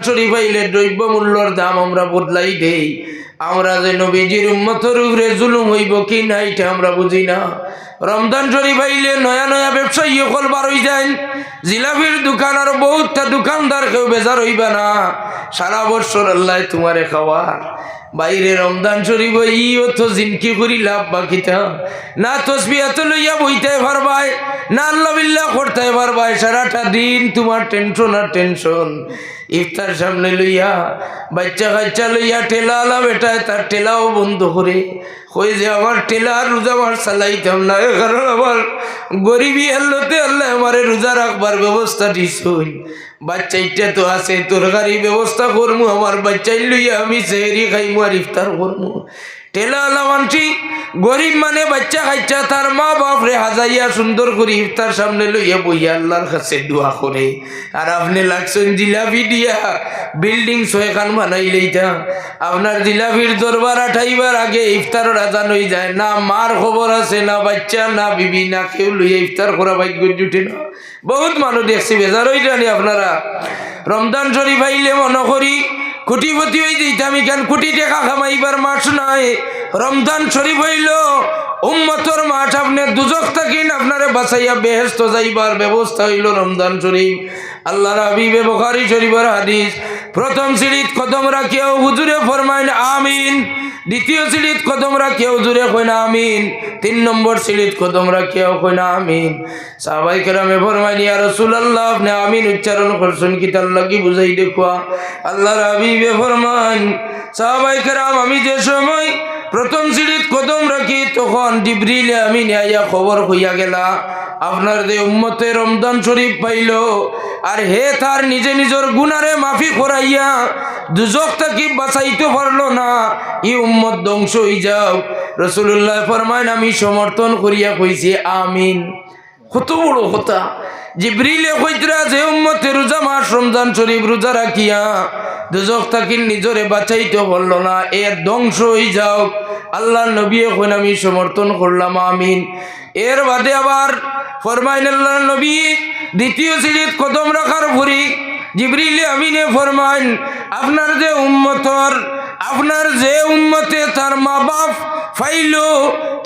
শরীফ আইলে দ্রব্য মূল্যর দাম আমরা বদলাই দেই। আমরা যে নবীজির উম্মতের উপরে জুলুম হইব কি না এটা আমরা বুঝি না। রমজান শরীফ আইলে নয়া নয়া ব্যবসায়ী সকল বার হয়ে যায়। জিলাপির দোকান আর বহুতটা দোকানদার কেউ বেজার হইবা না। সারা বছর আল্লাহ তোমারে খাওয়ার বাইরে রমজান শরীফ ইও তো জিনকি করি লাভ বাকিটা না তসবিহ এত লইয়া বইতে পারবাই না আল্লাহ বিল্লাহ করতে পারবাই। সারাটা দিন তোমার টেনশন আর টেনশন। ইফতার সামনে লইয়া বাচ্চা কাচ্চা লইয়া ঠেলা আলা বেটায় তার ঠেলাও বন্ধ করে কই যে আমার ঠেলা আর রোজা আমার চালাইতাম না, কারণ আমার গরিবী আল্লাহতে আল্লাহ আমারে রোজা রাখবার ব্যবস্থা দিছুন। বাচ্চাইটা তো আছে তরকারি ব্যবস্থা করমু, আমার বাচ্চাই লইয়া আমি সেহরি খাইমু আর ইফতার করমু। ঠেলা আলা মানছি গরিব মানে বাচ্চা কাচ্চা তার মা বাপ রে হাজাইয়া সুন্দর করে ইফতার সামনে লইয়া বইয়া আল্লাহর কাছে দোয়া করে। আর আপনি লাগছেন জিলাপি দিয়া বিল্ডিং ছয়খান বানাইলেইটা আপনার জিলাপির দরবার আঠাইবার আগে ইফতারের আজান হয়ে যায় না। মার খবর আছে না বাচ্চা না বিবি না কেউ লইয়া ইফতার করা ভাগ্য জুটে না। বহুত মানুষ দেখছি বেজার হয়ে জানি। আপনারা রমজান শরীফ আইলে মনে করি কোটিপতি হয়ে দিতাম, কেন কোটি টাকা কামাইবার মাস নয়। রমজান শরীফ হইল উম্মতর মাঠ। আপনি দুজক থাকেন আপনারে বাঁচাইয়া বেহেশত যাইবার ব্যবস্থা হইল রমজান শরীফ। আল্লাহর হাবিবে বুখারী শরীফের হাদিস, প্রথম সিঁড়িত কদম রাখিয়াও হুজুরে ফরমাইন আমিন, দ্বিতীয় সিঁড়িত কদম রাখিয়াও হুজুরে কইনা আমিন, 3 নম্বর সিঁড়িত কদম রাখিয়াও কইনা আমিন। সাহাবায়ে কেরামে ফরমাইন ইয়া রাসূলুল্লাহ আপনি আমিন উচ্চারণ করছেন কি তার লাগি বুঝাই দেখুয়া। আল্লাহর হাবিবে ফরমাইন সাহাবায়ে কেরাম আমি যে সময় প্রথম সিঁড়িত কদম রাখি তখন জিবরিল আমিন আইয়া খবর হইয়া গেলা আপনার যে উম্মতে রমজান শরীফ পাইল আর হে তার নিজে নিজের গুনারে মাফি করাইয়া দুজক থেকে বাঁচাইতে পারলো না, ই উম্মত ধ্বংস হয়ে যাও। রাসূলুল্লাহ ফরমাইন আমি সমর্থন করিয়া কইছি আমিন। কত বড় কথা! জিবরিলে কইতরা যে উম্মতে রোজা মাস রমজান শরীফ রোজা রাখিয়া দুজক থেকে নিজরে বাঁচাইতে পারলো না, এর ধ্বংস হয়ে যাও। আল্লাহ নবী কইন আমি সমর্থন করলাম আমিন। এর বাদে আবার ফরমাইন আল্লাহ নবী দ্বিতীয় সিঁড়িত কদম রাখার পরই জিবরিল আমিনে ফরমাইন আপনার যে উম্মতে তার মা বাপ পাইলো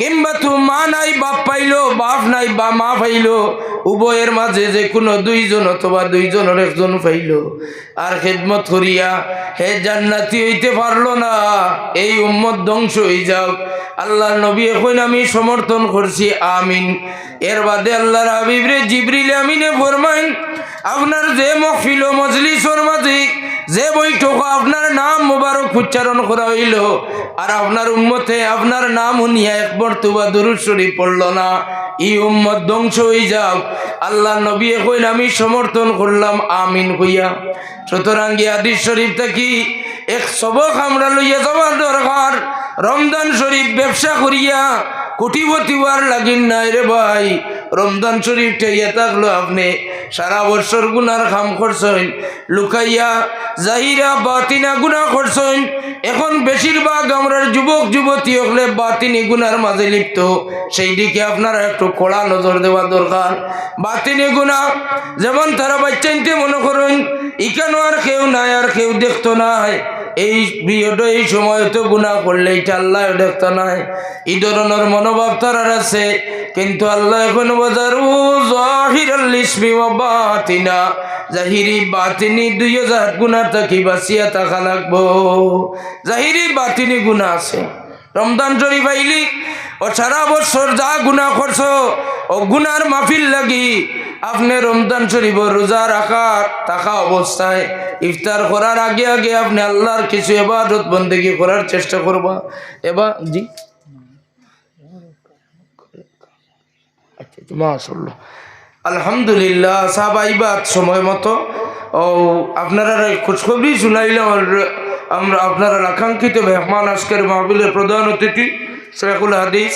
কিংবা তো মা নাই বাপ পাইলো, বাপ নাই বা মা পাইলো, উভয়ের মাঝে যে কোনো দুইজন অথবা দুইজনের একজন পাইলো আর খেদমত করিয়া হে জান্নাতি হইতে পারলো না, এই উম্মত ধ্বংস হয়ে যাও। আল্লাহ নবী এখন আমি সমর্থন করছি আমিন। এর বাদে আল্লাহর হাবিব রে জিবরিল আমিনে ফরমাইন আপনার যে মহফিল মজলিসের মাঝে যে বৈঠক আপনার নাম মুবারক উচ্চারণ করা হইল আর আপনার উম্মতে আপনার নাম উনিয়া এক মর্তবা দুরূদ শরীফ পড়ল না, এই উম্মত ধ্বংস হয়ে যাও। আল্লাহ নবী কইন আমি সমর্থন করলাম আমিন কইয়া। সুতরাং হাদিস শরীফ থেকে এক সবক আমরা লইয়া যাওয়ার দরকার। রমজান শরীফ ব্যবসা করিয়া কোটিপতি হওয়ার লাগিন নাই রে ভাই। রমজান শরীফ ঠেইয়া থাকলো আপনি সারা বছর গুনার কাম করছেন, লুকাইয়া জাহিরা বাতিনা গুনাহ করছেন। এখন বেশিরভাগ আমরা যুবক যুবতী হলে বাতিনি গুনার মাঝে লিপ্ত, সেই দিকে আপনারা একটু কড়া নজর দেওয়া দরকার। বাতিনি গুনাহ যেমন তারা বাচ্চাইতে মনে করুন ইকানো আর কেউ নাই আর কেউ দেখতো নাই, এই পিরিয়ডে এই সময় তো গুনাহ করলে এটা আল্লাহ দেখতো নাই, এই ধরনের মনোভাব তারা আছে। কিন্তু আল্লাহ এখন বাজারু জাহিরাল ইসমি ওয়া বাতিনা, জাহিরি বাতিনি 2000 গুনাহ থেকে বাঁচিয়া থাকা লাগবো। জাহিরি বাতিনি গুনাহ আছে। রমজান শরীফ আইলি ও সারা বছর যা গুনাহ করছো ও গুনার মাফিল লাগি আপনি রমজান শরীফ রোজা থাকা অবস্থায় ইফতার করার আগে আগে আপনি আল্লাহর কিছু ইবাদত বন্দেগি করার চেষ্টা করবা। এবার জি মাশাআল্লাহ আলহামদুলিল্লাহ সাহাবাইবাদ সময় মতো ও আপনারা খোঁজখবরি শুনাইলাম। আমরা আপনারা আকাঙ্ক্ষিত মেহমান আজকের মাহফিলের প্রধান অতিথি শেখুল হাদিস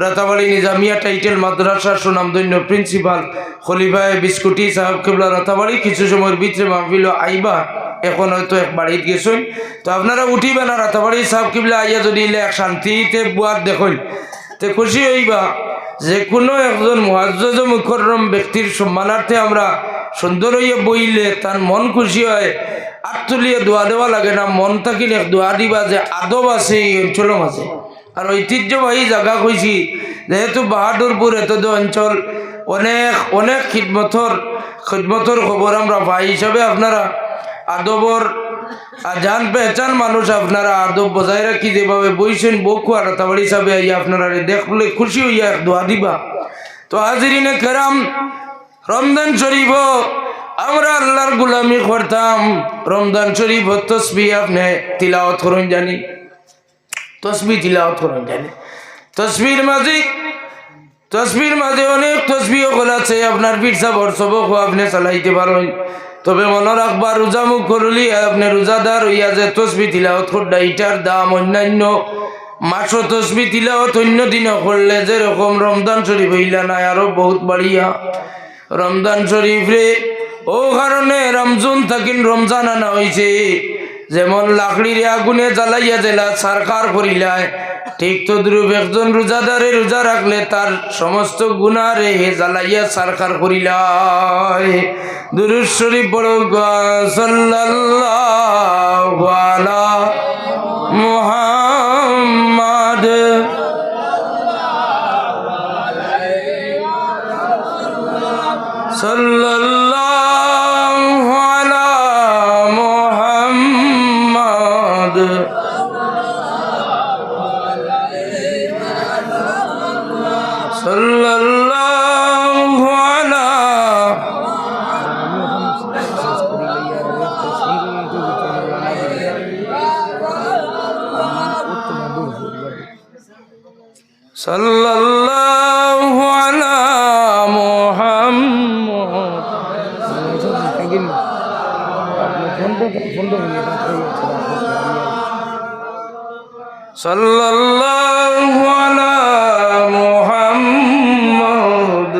রাতাবাড়ি নিজামিয়া টাইটেল মাদ্রাসা সুনামধন্য প্রিন্সিপাল খলিফায়ে বিস্কুটি সাহেব কিবলা রাতাবাড়ি কিছু সময়ের ভিতরে মাহফিল আইবা, এখন হয়তো এক বাড়িতে গেছেন তো আপনারা উঠিবেন না। রাতাবাড়ি সাহেব কিবলা আইয়া যদি এক শান্তিতে বুয়ার দেখেন তো খুশি হইবা। যে কোনো একজন মুআজ্জজ মুকররম ব্যক্তির সম্মানার্থে আমরা সুন্দর হইয়া বইলে তার মন খুশি হয় আটতুলিয়ে দোয়া দেওয়া লাগে না, মন থাকিলে দোয়া দিবা যে আদব আছে এই অঞ্চল মাঝে। আর ঐতিহ্যবাহী জায়গা কইছি যেহেতু বাহাদুরপুর এত অঞ্চল অনেক অনেক খিদমতর খবর আমরা পাই হিসাবে আপনারা আদবর জান পেহচান মানুষ, আপনারা আদব বজায় রাখি যেভাবে বইছেন বকু আর তাবাড়ি হিসাবে আপনারা দেখলে খুশি হইয়া দোয়া দিবা। তো হাজিরিনে কেরাম, রমজান শরীফ আমরা আল্লাহর গুলামি করতাম। রমজান শরীফ তসবিহ আপনি তিলাওয়াত করুন জানি, তসবিহ তিলাওয়াত করুন জানি। তসবির মাঝে অনেক তসবিহ কল আছে, আপনার পিঠা বর্ষবক আপনি চালাইতে পারেন। তবে মনে রাখবা রোজা মুখ করলি আপনি রোজাদার হইয়া যে তসবিহ তিলাওয়াত করডা এটার দাম অন্যান্য মাসও তসবিহ তিলাওয়াত অন্য দিনও করলে যেরকম রমজান শরীফ হইলা নাই আরো বহুত বাড়িয়া। রমজান শরীফ রে ও কারণে রমজান থাকিন রমজান আনা হয়েছে, যেমন লাকড়ির আগুনে জ্বালাইয়া জেলা সরকার করিলায়, ঠিক তো দ্রুপ একজন রোজাদারে রোজা রাখলে তার সমস্ত গুনারে হে জ্বালাইয়া সরকার করিলায়। দুরূদ শরীফ পড়ো সাল্লাল্লাহু আলা মুহাম্মাদ সাল্লাল্লাহু আলা মুহাম্মাদ সাল্লাল্লাহু আলা সাল্লাল্লাহু আলা মুহাম্মাদ সাল্লাল্লাহু আলা মুহাম্মাদ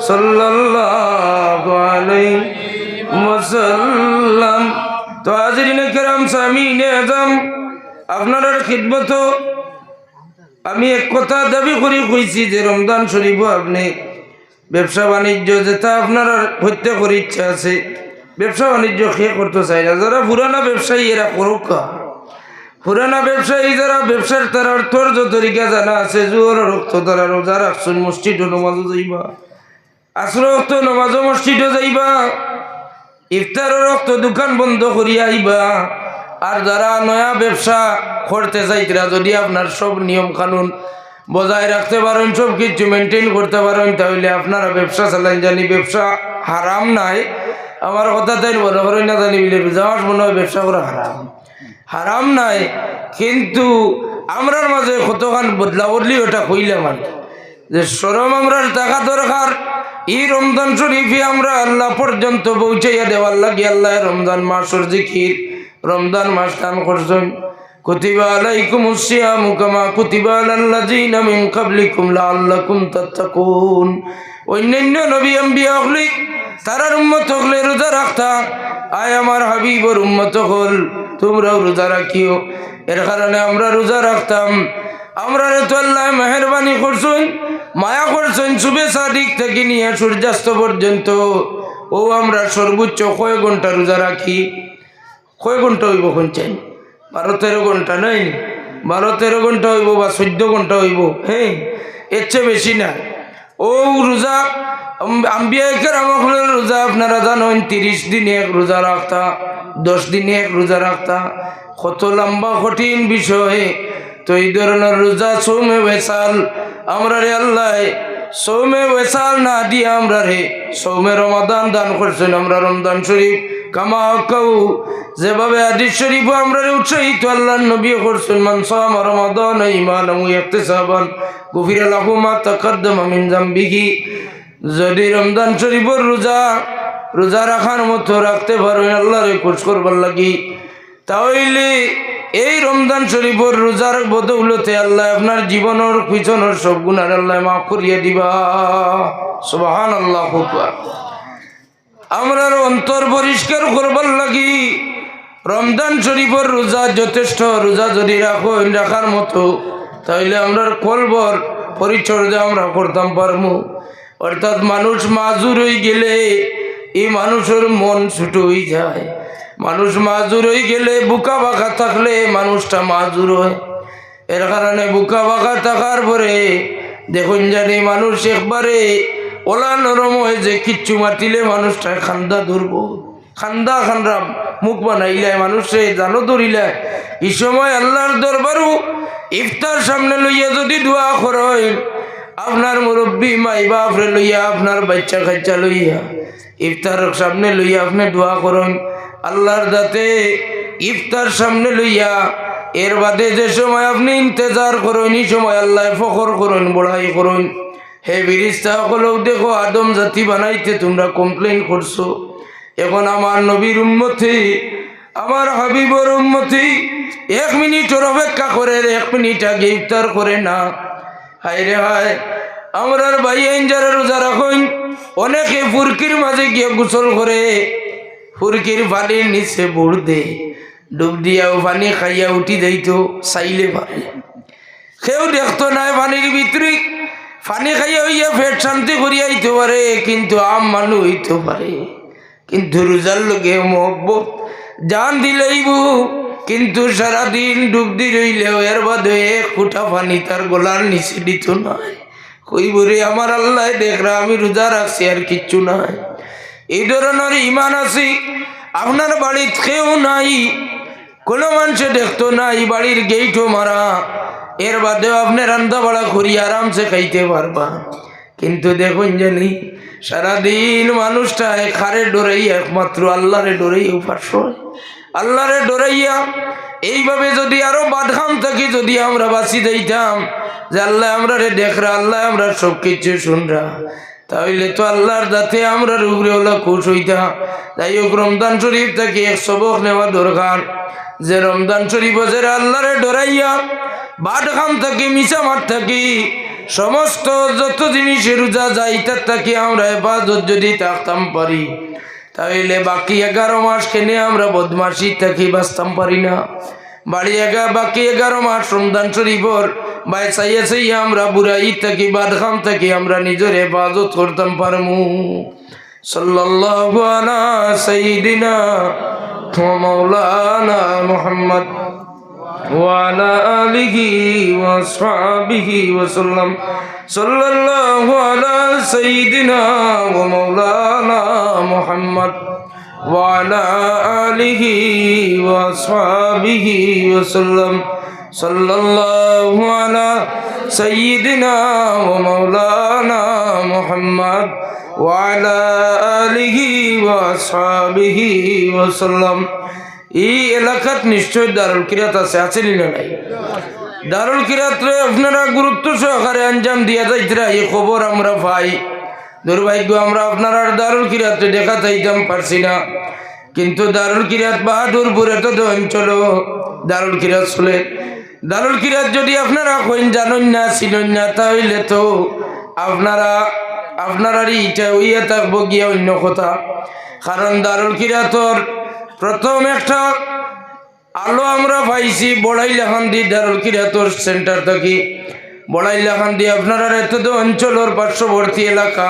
সাল্লাল্লাহু আলাইহি ওয়াসাল্লাম। তো হাজিরিনে কেরাম, সামিনে আজম, আপনার খিদমত আমি এক কথা দাবি করি কইছি যে রমজান শরীফ আপনি ব্যবসা বাণিজ্য যেটা আপনার হত্যা করে ইচ্ছা আছে, ব্যবসা বাণিজ্য খেয়ে করতে চাই না। যারা পুরানা ব্যবসায়ী এরা করুক, পুরানা ব্যবসায়ী যারা ব্যবসার তার অর্থর্য তরিকা জানা আছে, জোর রক্ত তারা রোজা রাখছেন, মসজিদও নমাজও যাইবা, আসর রক্ত নমাজও মসজিদও যাইবা, ইফতারের রক্ত দোকান বন্ধ করিয়া আইবা। আর যারা নয়া ব্যবসা করতে চাইতরা, যদি আপনার সব নিয়ম কানুন বজায় রাখতে পারেন, সব কিছু মেনটেন করতে পারেন, তাহলে আপনারা ব্যবসা চালান জানি। ব্যবসা হারাম নাই, আমার কথা তাই মনে করেন না জানি বলে যাওয়ার মনে হয় ব্যবসা করা হারাম নাই, কিন্তু আমরার মাঝে কতখান বদলা বদলি ওটা কইলাম আর যে সরম আমরার টাকা দরকার। এই রমজান শরীফে আমরা আল্লাহ পর্যন্ত পৌঁছাইয়া দেওয়ার লাগে আল্লাহ রমজান মাসের জিকির, রমজান মাস দান করছেন। কুতিবা আলাইকুমুস সিয়ামু কামা কুতিবা আলাল্লাযিনা মিন ক্বাবলিকুম লাআল্লাকুম তাত্তাকুন। অন্যান্য নবী আম্বিয়া হলি তারার উম্মত হলে রোজা রাখতা, আয় আমার হাবিবর উম্মত হল তোমরাও রোজা রাখিও। এর কারণে আমরা রোজা রাখতাম। আমরা তো আল্লাহ মেহরবানি করছেন, মায়া করছেন, শুভে সাদিক থেকে নিয়ে সূর্যাস্ত পর্যন্ত। ও আমরা সর্বোচ্চ কয় ঘন্টা রোজা রাখি? কয় ঘন্টা হইব শুনছেন? 12-13 ঘন্টা নাই, 12-13 ঘন্টা হইব বা 14 ঘন্টা হইব। হ্যাঁ, এর চেয়ে বেশি না। ও রোজা আম্বিয়া কেরামের রোজা আপনারা জানেন 30 দিনে এক রোজা রাখতা, 10 দিনে এক রোজা রাখতা, কত লম্বা কঠিন বিষয়। তো এই ধরনের রোজা সৌমে বেসাল আমরা রে আল্লাহ সৌমে বেসাল না দিয়ে আমরা রে সৌমে রমাদান দান করছেন। আমরা রমজান শরীফ কামা কাউ যেভাবে হাদিস শরীফ আমরা উৎসাহিত আল্লাহর নবী করছেন, মান সামা রমাদান ঈমানান ওয়া ইহতিসাবান গুফিরা লাহু মা তাকাদ্দামা মিন যামবিহি। যদি রমজান শরীফের রোজা রাখার মতো রাখতে পারেন আল্লাহরে খুশ করবার লাগি, তাহলে এই রমজান শরীফের রোজার বদৌলতে আল্লাহ আপনার জীবনের পিছনের সব গুনাহ আল্লাহ মাফ করিয়ে দিবা। সুবহানাল্লাহু আকবার। আমরার অন্তর পরিষ্কার করবার লাগি রমজান শরীফের রোজা যথেষ্ট। রোজা যদি রাখার মতো তাহলে আমরার কলবর পরিচর্যা আমরা করতাম পারবো। অর্থাৎ মানুষ মাজুর হয়ে গেলে এই মানুষের মন ছোট হয়ে যায়। মানুষ মাজুর হয়ে গেলে বুকা বাঁকা থাকলে মানুষটা মাজুর হয়। এর কারণে বুকা বাঁকা থাকার পরে দেখুন জানি মানুষ একবারে ওলা নরম হয়ে যে কিচ্ছু মাতিলে মানুষটা খান্দা ধরব, খান্দা খান্দাম মুখ বানাইলায় মানুষে জানো ধরিলায়। এই সময় আল্লাহর দরবারও ইফতার সামনে লইয়া যদি দোয়া করেন, আপনার মুরব্বী মাই বাপরে লইয়া, আপনার বাচ্চা কাচ্চা লইয়া ইফতার সামনে লইয়া আপনি দোয়া করেন আল্লাহর দাতে ইফতার সামনে লইয়া। এর বাদে যে সময় আপনি ইন্তজার করেন, এই সময় আল্লাহ ফখর করেন, বড়াই করেন। হে ফেরেশতা সকলেও দেখো, আদম জাতি বানাইতে তোমরা কমপ্লেন করছো, এখন আমার নবীর উম্মতি, আমার হাবিবর উম্মতি 1 মিনিটের অপেক্ষা করে, 1 মিনিট আগে ইফতার করে না। হায় রে হায়, আমরার ভাই যারা রোজা রাখেন অনেকে ফুরকির মাঝে গিয়ে গোসল করে, ফুরকির পানির নিচে বুড় দে, ডুব দিয়াও পানি খাইয়া উঠি যাইতো, চাইলে পারে কেউ দেখতো নাই পানির ভিতরে পানি খাইয়া হইয়া পেট শান্তি করিয়া হইতে পারে, কিন্তু আম মানুষ হইতে পারে। কিন্তু রোজার লোকে মহব্বত জান দিলেইব, কিন্তু সারাদিন ডুব দি রইলেও এর বাদে 1 ফুটা পানি তার গলার নিচে দিত নাই। কইব রে আমার আল্লাহ দেখরা আমি রোজা রাখছি আর কিচ্ছু নাই। এই ধরনের ইমান আছে। আপনার বাড়ির কেউ নাই, কোনো মানুষে দেখতো নাই, বাড়ির গেটও মারা, এর বাদেও আপনি রান্না বাড়া করি আরামসে খাইতে পারবা। কিন্তু দেখুন জানি সারাদিন মানুষটা খারে ডরাইয়া, একমাত্র আল্লাহরে ডরাইয়া উপাস হয়, আল্লাহরে ডরাইয়া। এইভাবে যদি আরো বাদখাম থাকি, যদি আমরা বাঁচি যাইতাম যে আল্লাহ আমরা রে দেখরা, আল্লাহ আমরা সব কিছু শুনরা, তাহলে তো আল্লাহর দাতে আমরা রুগরে ওলা খুশ হইতা। যাই হোক, রমজান শরীফ থেকে এক সবক নেওয়া দরকার, যে রমজান শরীফ যারা আল্লাহরে ডরাইয়া বাদখাম থাকি, মিশা মার থাকি, সমস্ত যত জিনিসের রোজা যাই তার থাকি আমরা হেফাজত যদি থাকতাম পারি, তাহলে বাকি 11 মাস কেনে আমরা বদমাশি থাকি বাঁচতাম পারি না। বাকি 11 মাস রমজান শরীফর বাই চাইয়া চাইয়া আমরা বুড়াই থাকি, বাদখাম থাকি আমরা নিজের হেফাজত করতাম পারমু। সাল্লাল্লাহু আলা সাইয়্যিদিনা ওয়া মাওলানা মুহাম্মদ وعلى آله وأصحابه وسلم. صلى الله على سيدنا ومولانا محمد وعلى آله وأصحابه وسلم. صلى الله على سيدنا ومولانا محمد وعلى آله وأصحابه وسلم. এই এলাকাত নিশ্চয় দারুল কিরাত আছে না নাই? দারুল কিরাতে আপনারা গুরুত্ব সহকারে আঞ্জাম দিয়া যাইতরা, এই খবর আমরা পাই। দুর্ভাগ্য আমরা আপনারা দারুল কিরাতে দেখা যাইতাম পারছি না, কিন্তু দারুল কিরাত বাহাদুরপুরে তো অঞ্চল দারুল কিরাত চলে। দারুল কিরাত যদি আপনারা কইন জানেন না, চিনেন না, তাহলে তো আপনারা ইটা হইয়া থাকবো গিয়া অন্য কথা। কারণ দারুল কিরাতর প্রথম একটা আলো আমরা পাইছি বড়াইলাখান্দি দারুল কিরাতর সেন্টার থেকে। বড়াইলাখান্দি আপনারা এত অঞ্চলের পার্শ্ববর্তী এলাকা,